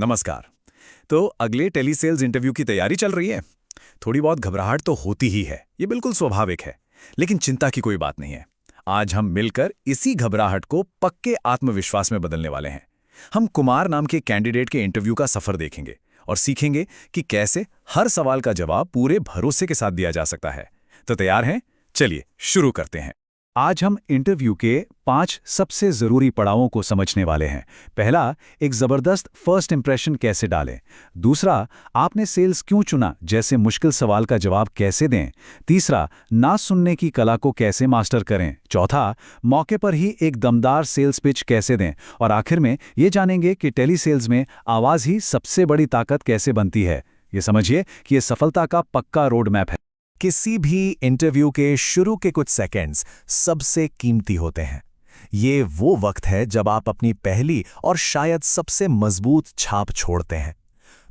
नमस्कार। तो अगले टेलीसेल्स इंटरव्यू की तैयारी चल रही है। थोड़ी बहुत घबराहट तो होती ही है, ये बिल्कुल स्वाभाविक है। लेकिन चिंता की कोई बात नहीं है। आज हम मिलकर इसी घबराहट को पक्के आत्मविश्वास में बदलने वाले हैं। हम कुमार नाम के कैंडिडेट के इंटरव्यू का सफर देखेंगे और सीखेंगे कि कैसे हर सवाल का जवाब पूरे भरोसे के साथ दिया जा सकता है। तो तैयार हैं? चलिए शुरू करते हैं। आज हम इंटरव्यू के 5 सबसे जरूरी पड़ावों को समझने वाले हैं। पहला, एक जबरदस्त फर्स्ट इंप्रेशन कैसे डालें। दूसरा, आपने सेल्स क्यों चुना जैसे मुश्किल सवाल का जवाब कैसे दें। तीसरा, ना सुनने की कला को कैसे मास्टर करें। चौथा, मौके पर ही एक दमदार सेल्स पिच कैसे दें। और आखिर में ये जानेंगे कि टेली सेल्स में आवाज ही सबसे बड़ी ताकत कैसे बनती है। ये समझिए कि ये सफलता का पक्का रोड मैप है। किसी भी इंटरव्यू के शुरू के कुछ सेकंड्स सबसे कीमती होते हैं। ये वो वक्त है जब आप अपनी पहली और शायद सबसे मजबूत छाप छोड़ते हैं।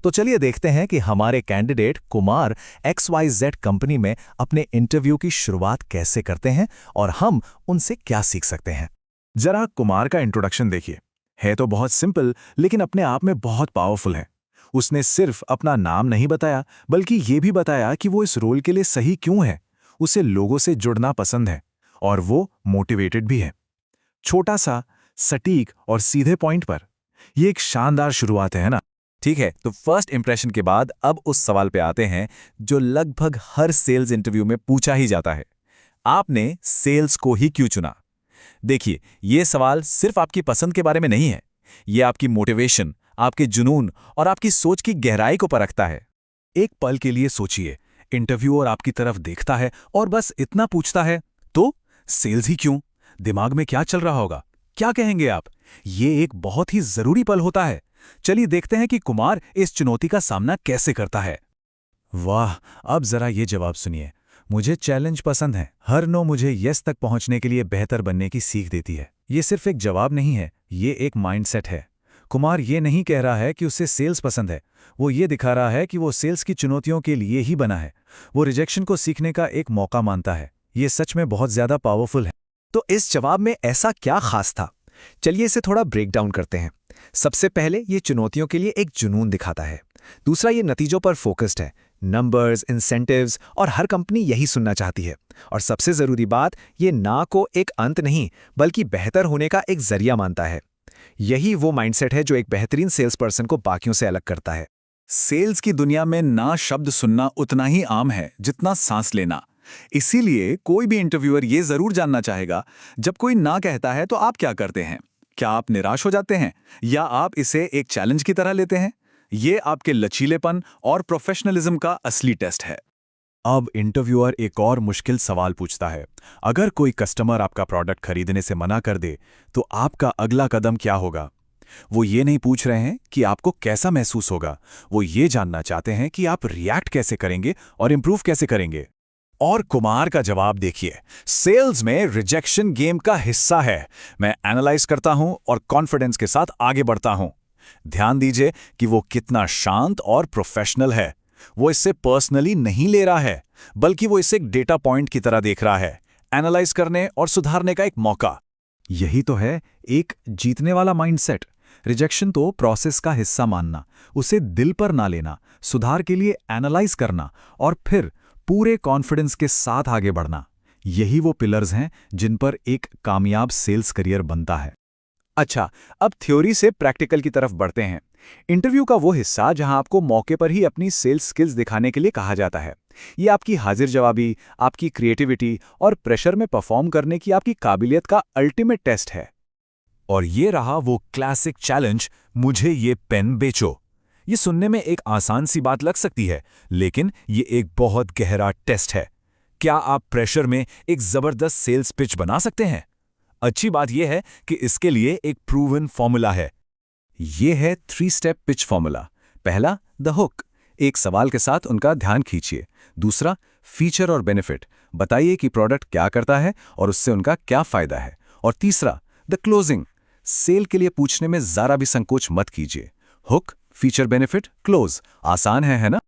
तो चलिए देखते हैं कि हमारे कैंडिडेट कुमार XYZ कंपनी में अपने इंटरव्यू की शुरुआत कैसे करते हैं और हम उनसे क्या सीख सकते हैं। जरा कुमार का इंट्रोडक्शन देखिए। है तो बहुत सिंपल, लेकिन अपने आप में बहुत पावरफुल है। उसने सिर्फ अपना नाम नहीं बताया, बल्कि ये भी बताया कि वो इस रोल के लिए सही क्यों है। उसे लोगों से जुड़ना पसंद है और वो मोटिवेटेड भी है। छोटा सा, सटीक और सीधे पॉइंट पर। ये एक शानदार शुरुआत है ना। ठीक है, तो फर्स्ट इंप्रेशन के बाद अब उस सवाल पे आते हैं जो लगभग हर सेल्स इंटरव्यू में पूछा ही जाता है। आपने सेल्स को ही क्यों चुना? देखिए, ये सवाल सिर्फ आपकी पसंद के बारे में नहीं है। ये आपकी मोटिवेशन, आपके जुनून और आपकी सोच की गहराई को परखता है। एक पल के लिए सोचिए, इंटरव्यूअर आपकी तरफ देखता है और बस इतना पूछता है, तो सेल्स ही क्यों? दिमाग में क्या चल रहा होगा? क्या कहेंगे आप? ये एक बहुत ही जरूरी पल होता है। चलिए देखते हैं कि कुमार इस चुनौती का सामना कैसे करता है। वाह, अब जरा ये जवाब सुनिए। मुझे चैलेंज पसंद है। हर नो मुझे यस तक पहुंचने के लिए बेहतर बनने की सीख देती है। ये सिर्फ एक जवाब नहीं है, ये एक माइंडसेट है। कुमार ये नहीं कह रहा है कि उसे सेल्स पसंद है, वो ये दिखा रहा है कि वो सेल्स की चुनौतियों के लिए ही बना है। वो रिजेक्शन को सीखने का एक मौका मानता है। ये सच में बहुत ज्यादा पावरफुल है। तो इस जवाब में ऐसा क्या खास था? चलिए इसे थोड़ा ब्रेक डाउन करते हैं। सबसे पहले ये चुनौतियों के लिए एक जुनून दिखाता है। दूसरा, ये नतीजों पर फोकस्ड है। नंबर्स, इंसेंटिव्स, और हर कंपनी यही सुनना चाहती है। और सबसे जरूरी बात, ये ना को एक अंत नहीं बल्कि बेहतर होने का एक जरिया मानता है। यही वो माइंडसेट है जो एक बेहतरीन सेल्स पर्सन को बाकियों से अलग करता है। सेल्स की दुनिया में ना शब्द सुनना उतना ही आम है जितना सांस लेना। इसीलिए कोई भी इंटरव्यूअर ये जरूर जानना चाहेगा, जब कोई ना कहता है तो आप क्या करते हैं? क्या आप निराश हो जाते हैं या आप इसे एक चैलेंज की तरह लेते हैं? ये आपके लचीलेपन और प्रोफेशनलिज्म का असली टेस्ट है। अब इंटरव्यूअर एक और मुश्किल सवाल पूछता है। अगर कोई कस्टमर आपका प्रोडक्ट खरीदने से मना कर दे, तो आपका अगला कदम क्या होगा? वो ये नहीं पूछ रहे हैं कि आपको कैसा महसूस होगा, वो ये जानना चाहते हैं कि आप रिएक्ट कैसे करेंगे और इंप्रूव कैसे करेंगे। और कुमार का जवाब देखिए, सेल्स में रिजेक्शन गेम का हिस्सा है। मैं एनालाइज करता हूं और कॉन्फिडेंस के साथ आगे बढ़ता हूं। ध्यान दीजिए कि वो कितना शांत और प्रोफेशनल है। वो इससे पर्सनली नहीं ले रहा है, बल्कि वो इसे एक डेटा पॉइंट की तरह देख रहा है, एनालाइज करने और सुधारने का एक मौका। यही तो है एक जीतने वाला माइंडसेट। रिजेक्शन तो प्रोसेस का हिस्सा मानना, उसे दिल पर ना लेना, सुधार के लिए एनालाइज करना और फिर पूरे कॉन्फिडेंस के साथ आगे बढ़ना। यही वो पिलर्स हैं जिन पर एक कामयाब सेल्स करियर बनता है। अच्छा, अब थ्योरी से प्रैक्टिकल की तरफ बढ़ते हैं। इंटरव्यू का वो हिस्सा जहां आपको मौके पर ही अपनी सेल्स स्किल्स दिखाने के लिए कहा जाता है। ये आपकी हाजिर जवाबी, आपकी क्रिएटिविटी और प्रेशर में परफॉर्म करने की आपकी काबिलियत का अल्टीमेट टेस्ट है। और ये रहा वो क्लासिक चैलेंज, मुझे ये पेन बेचो। ये सुनने में एक आसान सी बात लग सकती है, लेकिन ये एक बहुत गहरा टेस्ट है। क्या आप प्रेशर में एक जबरदस्त सेल्स पिच बना सकते हैं? अच्छी बात यह है कि इसके लिए एक प्रूवन फॉर्मूला है। ये है 3 स्टेप पिच फॉर्मूला। पहला, द हुक, एक सवाल के साथ उनका ध्यान खींचिए। दूसरा, फीचर और बेनिफिट, बताइए कि प्रोडक्ट क्या करता है और उससे उनका क्या फायदा है। और तीसरा, द क्लोजिंग, सेल के लिए पूछने में जरा भी संकोच मत कीजिए। हुक, फीचर, बेनिफिट, क्लोज, आसान है ना?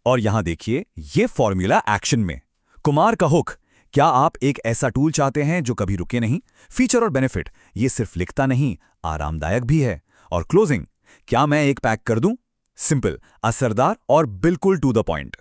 और यहां देखिए ये फॉर्मूला एक्शन में। कुमार का हुक, क्या आप एक ऐसा टूल चाहते हैं जो कभी रुके नहीं? फीचर और बेनिफिट, ये सिर्फ लिखता नहीं, आरामदायक भी है। और क्लोजिंग, क्या मैं एक पैक कर दूं? सिंपल, असरदार और बिल्कुल टू द पॉइंट।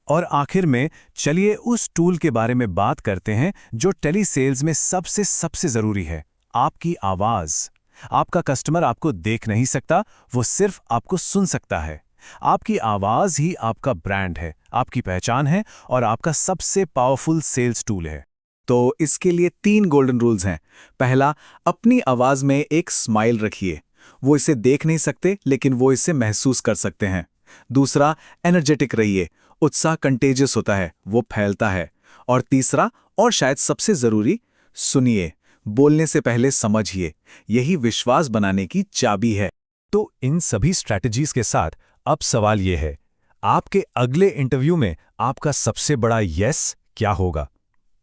और आखिर में चलिए उस टूल के बारे में बात करते हैं जो टेली सेल्स में सबसे ज़रूरी है, आपकी आवाज़। आपका कस्टमर आपको देख नहीं सकता, वो सिर्फ आपको सुन सकता है। आपकी आवाज़ ही आपका ब्रांड है, आपकी पहचान है और आपका सबसे पावरफुल सेल्स टूल है। तो इसके लिए 3 गोल्डन रूल्स हैं। पहला, अपनी आवाज में एक स्माइल रखिए। वो इसे देख नहीं सकते, लेकिन वो इसे महसूस कर सकते हैं। दूसरा, एनर्जेटिक रहिए। उत्साह कंटेजियस होता है, वो फैलता है। और तीसरा, और शायद सबसे जरूरी, सुनिए। बोलने से पहले समझिए। यही विश्वास बनाने की चाबी है। तो इन सभी स्ट्रैटेजीज के साथ अब सवाल ये है, आपके अगले इंटरव्यू में आपका सबसे बड़ा यस क्या होगा?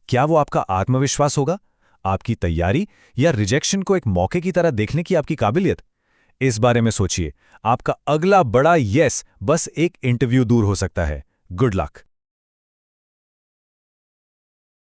क्या वो आपका आत्मविश्वास होगा, आपकी तैयारी, या रिजेक्शन को एक मौके की तरह देखने की आपकी काबिलियत? इस बारे में सोचिए। आपका अगला बड़ा यस बस एक इंटरव्यू दूर हो सकता है। Good luck.